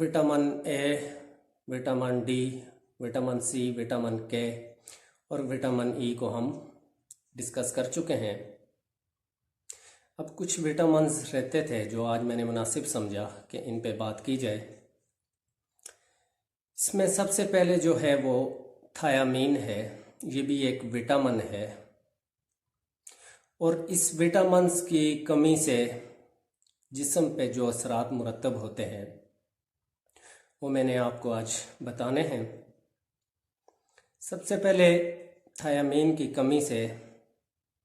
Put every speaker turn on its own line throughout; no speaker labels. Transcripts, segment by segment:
Vitamin A, vitamin D, vitamin C, vitamin K और vitamin E को हम discuss कर चुके हैं। अब कुछ विटामिन्स रहते थे जो आज मैंने मुनासिब समझा कि इन पे बात की जाए। इसमें सबसे पहले जो है वो थायामीन है। ये भी एक विटामिन है और इस विटामिन्स की कमी से जिस्म पे जो असरात मुरतब होते हैं वो मैंने आपको आज बताने हैं। सबसे पहले थायामीन की कमी से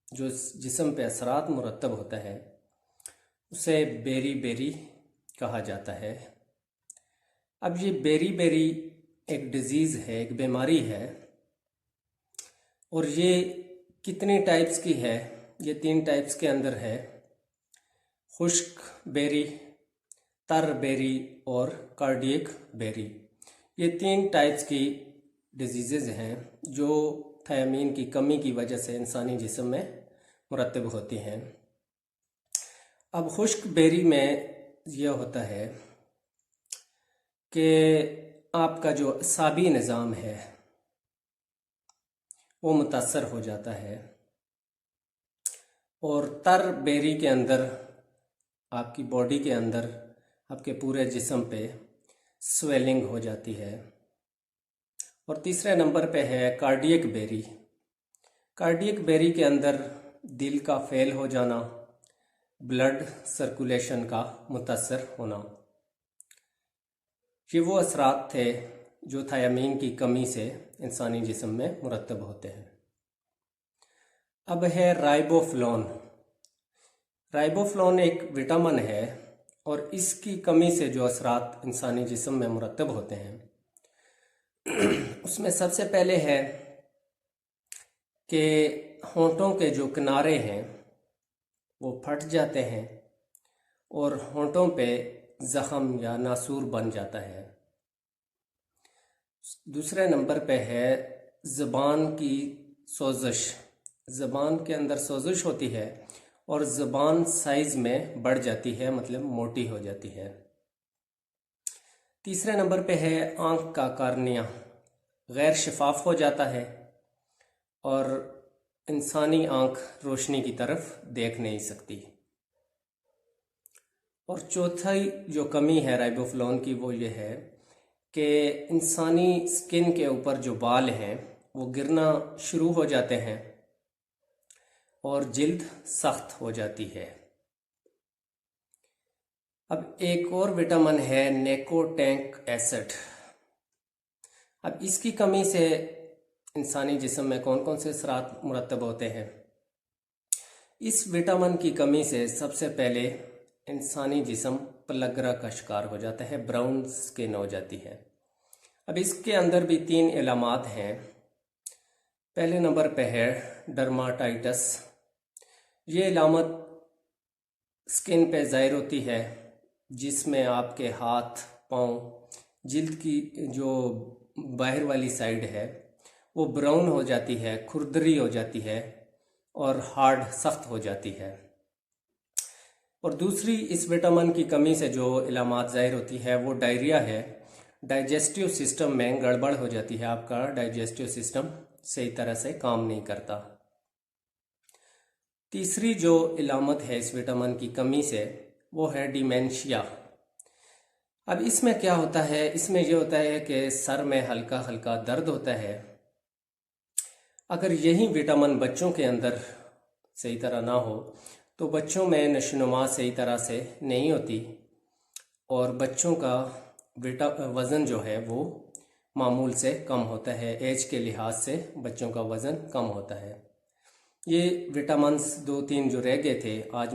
जो जिस्म पे असरात मुरतब होता है उसे बेरी बेरी कहा जाता है। अब ये बेरी बेरी एक डिज़ीज़ है, एक बीमारी है और ये कितनी टाइप्स की है? ये 3 टाइप्स के अंदर है, खुश्क बेरी, तर बेरी और कार्डियक बेरी। ये 3 टाइप्स की डिजीज़ हैं जो थायामीन की कमी की वजह से इंसानी जिस्म में मुरतब होती हैं। अब खुश्क बेरी में यह होता है कि आपका जो असाबी निज़ाम है वो मुतासर हो जाता है और तर बेरी के अंदर आपकी बॉडी के अंदर आपके पूरे जिस्म पे स्वेलिंग हो जाती है। और तीसरे नंबर पे है कार्डियक बेरी। कार्डियक बेरी के अंदर दिल का फेल हो जाना, ब्लड सर्कुलेशन का मुतासर होना। ये वो असरात थे जो थायामीन की कमी से इंसानी जिस्म में मुरतब होते हैं। अब है राइबोफ्लोन। राइबोफ्लोन एक विटामिन है और इसकी कमी से जो असरात इंसानी जिस्म में मुरतब होते हैं उसमें सबसे पहले है कि होंठों के जो किनारे हैं वो फट जाते हैं और होंठों पे ज़ख़म या नासूर बन जाता है। दूसरे नंबर पे है ज़बान की सोजिश। ज़बान के अंदर सोजिश होती है और ज़बान साइज़ में बढ़ जाती है, मतलब मोटी हो जाती है। तीसरे नंबर पे है आँख का कार्निया, गैर शफाफ हो जाता है और इंसानी आँख रोशनी की तरफ देख नहीं सकती। और चौथी जो कमी है राइबोफ्लोन की वो ये है कि इंसानी स्किन के ऊपर जो बाल हैं वो गिरना शुरू हो जाते हैं और जिल्द सख्त हो जाती है। अब एक और विटामिन है निकोटिनिक एसिड। अब इसकी कमी से इंसानी जिस्म में कौन कौन से असरात मुरतब होते हैं? इस विटामिन की कमी से सबसे पहले इंसानी जिस्म पलगरा का शिकार हो जाता है, ब्राउन स्किन हो जाती है। अब इसके अंदर भी 3 इलामात हैं। पहले नंबर पे है डर्माटाइटिस। ये इलामत स्किन पे ज़ाहिर होती है जिसमें आपके हाथ, पाँव, जिल्द की जो बाहर वाली साइड है वो ब्राउन हो जाती है, खुरदरी हो जाती है और हार्ड सख्त हो जाती है। और दूसरी इस विटामिन की कमी से जो इलामात ज़ाहिर होती है वो डायरिया है। डाइजेस्टिव सिस्टम में गड़बड़ हो जाती है, आपका डाइजेस्टिव सिस्टम सही तरह से काम नहीं करता। तीसरी जो इलामत है इस विटामिन की कमी से वो है डिमेंशिया। अब इसमें क्या होता है? इसमें ये होता है कि सर में हल्का हल्का दर्द होता है। अगर यही विटामिन बच्चों के अंदर सही तरह ना हो तो बच्चों में नशोनुमा सही तरह से नहीं होती और बच्चों का वज़न जो है वो मामूल से कम होता है। एज के लिहाज से बच्चों का वज़न कम होता है। ये विटामिन्स 2-3 जो रह गए थे आज